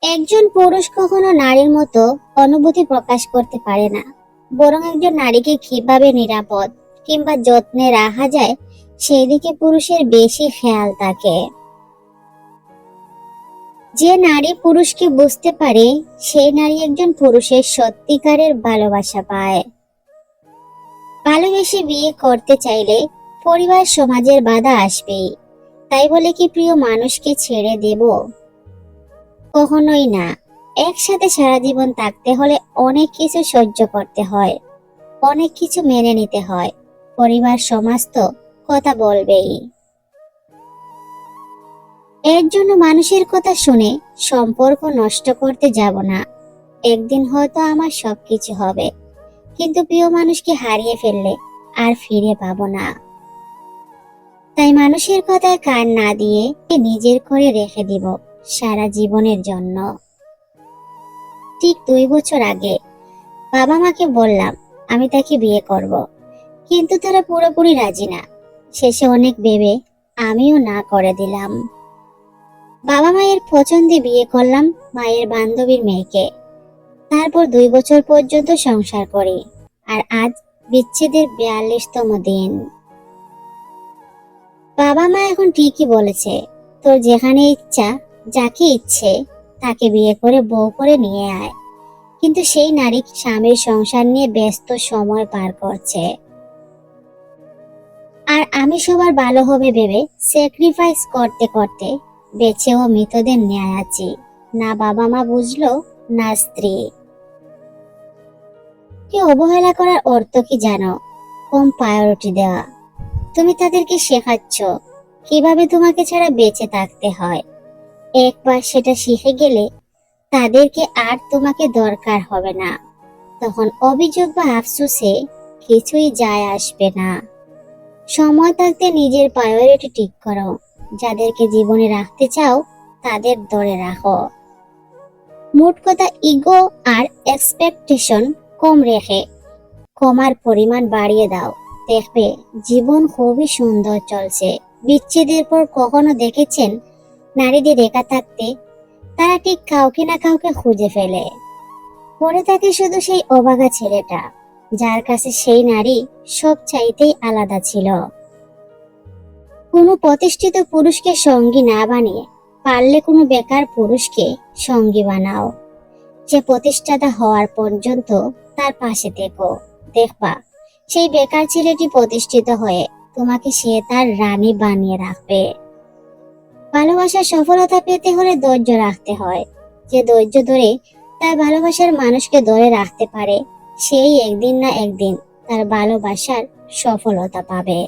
একজন পুরুষ কখনো নারীর মতো অনুভূতি প্রকাশ করতে পারে না, বরং একজন নারীকে কিভাবে নিরাপদ কিংবা যত্নে রাখা যায় সেই দিকে পুরুষের বেশি খেয়াল থাকে। যে নারী পুরুষকে বুঝতে পারে, সেই নারী একজন পুরুষের সত্যিকারের ভালোবাসা পায়। ভালোবেসে বিয়ে করতে চাইলে পরিবার সমাজের বাধা আসবেই, তাই বলে কি প্রিয় মানুষকে ছেড়ে দেব? কখনোই না। একসাথে সারা জীবন থাকতে হলে অনেক কিছু সহ্য করতে হয়, অনেক কিছু মেনে নিতে হয়। পরিবার সমাজ তো কথা বলবেই। এর জন্য মানুষের কথা শুনে সম্পর্ক নষ্ট করতে যাব না। একদিন হয়তো আমার সবকিছু হবে, কিন্তু প্রিয় মানুষকে হারিয়ে ফেললে আর ফিরে পাবো না। তাই মানুষের কথায় কান না দিয়ে নিজের করে রেখে দিব সারা জীবনের জন্য। ঠিক 2 বছর আগে বাবা মাকে বললাম আমি তাকে বিয়ে করব, কিন্তু তারা পুরোপুরি রাজি না। শেষে অনেক ভেবে আমিও না করে দিলাম। বাবা মায়ের পছন্দে বিয়ে করলাম মায়ের বান্ধবীর মেয়েকে। তারপর 2 বছর পর্যন্ত সংসার করি, আর আজ বিচ্ছেদের 42তম দিন। বাবা মা এখন ঠিকই বলেছে, তোর যেখানে ইচ্ছা, যাকে ইচ্ছে তাকে বিয়ে করে বউ করে নিয়ে আয়। কিন্তু সেই নারী স্বামীর সংসার নিয়ে ব্যস্ত সময় পার করছে, আর আমি সবার ভালো হবে ভেবে স্যাক্রিফাইস করতে করতে বেঁচেও মৃতদের ন্যায় আছি। না বাবা মা বুঝলো, না স্ত্রী। কে অবহেলা করার অর্থ কি জানো? কম প্রায়োরিটি দেওয়া। তুমি তাদেরকে শেখাচ্ছ কিভাবে তোমাকে ছাড়া বেঁচে থাকতে হয়। একবার সেটা শিখে গেলে তাদেরকে আর তোমাকে দরকার হবে না। তখন অভিযোগ বা আফসোসে কিছুই যায় আসবে না। সময় থাকতে নিজের প্রায়োরিটি ঠিক করো। যাদেরকে জীবনে রাখতে চাও তাদের ধরে রাখো। মোট কথা, ইগো আর এক্সপেকটেশন কম রেখে কমার পরিমাণ বাড়িয়ে দাও। দেখবে জীবন খুবই সুন্দর চলছে। বিচ্ছেদের পর কখনো দেখেছেন নারীদের একা থাকতে? তারা ঠিক কাউকে না কাউকে খুঁজে ফেলে। পড়ে থাকে শুধু সেই অভাগা ছেলেটা, যার কাছে সেই নারী সব চাইতেই আলাদা ছিল। কোনো প্রতিষ্ঠিত পুরুষকে সঙ্গী না বানিয়ে পারলে কোনো বেকার পুরুষকে সঙ্গী বানাও। যে প্রতিষ্ঠাতা হওয়ার পর্যন্ত তার পাশে থেকো। দেখবা সেই বেকার ছেলেটি প্রতিষ্ঠিত হয়ে তোমাকে সে তার রানী বানিয়ে রাখবে। ভালোবাসার সফলতা পেতে হলে ধৈর্য রাখতে হয়। যে ধৈর্য ধরে তার ভালোবাসার মানুষকে ধরে রাখতে পারে, সেই একদিন না একদিন তার ভালোবাসার সফলতা পাবে।